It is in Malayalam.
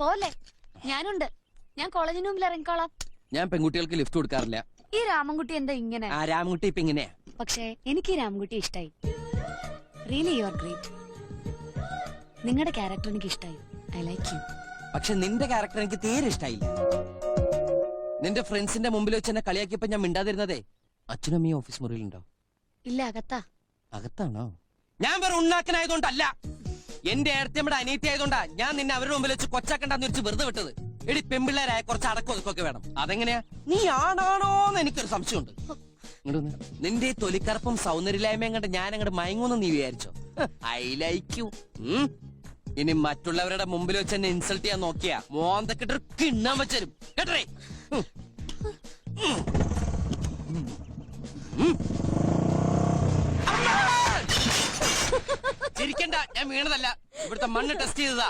പോലെ ഞാനുണ്ട്. ഞാൻ കോളേജിന് മുമ്പിൽ ഇറങ്ങിക്കോളാം. ഞാൻ പെൺകുട്ടികൾക്ക് ലിഫ്റ്റ് കൊടുക്കാറില്ല. ഈ രാമൻകുട്ടി എന്താ ഇങ്ങനെ? ആ രാമൻകുട്ടി ഇപ്പൊ ഇങ്ങനെയാ. പക്ഷേ എനിക്ക് ഈ രാമൻകുട്ടി ഇഷ്ടായി. Really you are great. നിങ്ങളുടെ ക്യാരക്ടർ എനിക്ക് ഇഷ്ടായി. I like you. പക്ഷെ നിന്റെ ക്യാരക്ടർ എനിക്ക് തീരെ ഇഷ്ടായില്ല. നിന്റെ ഫ്രണ്ട്സിന്റെ മുമ്പിൽ വെച്ച് എന്നെ കളിയാക്കിയപ്പോ ഞാൻ മിണ്ടാതിരുന്നതേ. അച്ഛനും അമ്മയും ഓഫീസ് മുറിയിലുണ്ടോ? ഇല്ല, അകത്താ. അകത്താണോ? ഞാൻ വേറെ ഉണ്ണാക്കനായതുകൊണ്ടല്ല, എന്റെ ഏടത്തിയമ്മയുടെ അനിയത്തി ആയതുകൊണ്ടാ ഞാൻ നിന്നെ അവരുടെ മുമ്പിൽ വെച്ച് കൊച്ചാക്കണ്ടെന്ന് വെച്ച് വെറുതെ വിട്ടത്. എടി പെമ്പിള്ളേരായ കുറച്ച് അടക്കം ഒതുക്കൊക്കെ വേണം. അതെങ്ങനെയാ? നീ ആണാണോന്ന് എനിക്കൊരു സംശയമുണ്ട്. നിന്റെ തൊലിക്കറുപ്പും സൗന്ദര്യമില്ലായ്മയും കണ്ട് ഞാൻ അങ്ങോട്ട് മയങ്ങൂന്ന് നീ വിചാരിച്ചോ? I like you. ഇനി മറ്റുള്ളവരുടെ മുമ്പിൽ വെച്ച് എന്നെ ഇൻസൾട്ട് ചെയ്യാൻ നോക്കിയാ മോന്തക്കിട്ടൊരു കിണ്ണാൻ വെച്ചരും കേട്ടേ. ചിരിക്കണ്ട, ഞാൻ വീണതല്ല, ഇവിടുത്തെ മണ്ണ് ടെസ്റ്റ് ചെയ്തതാ.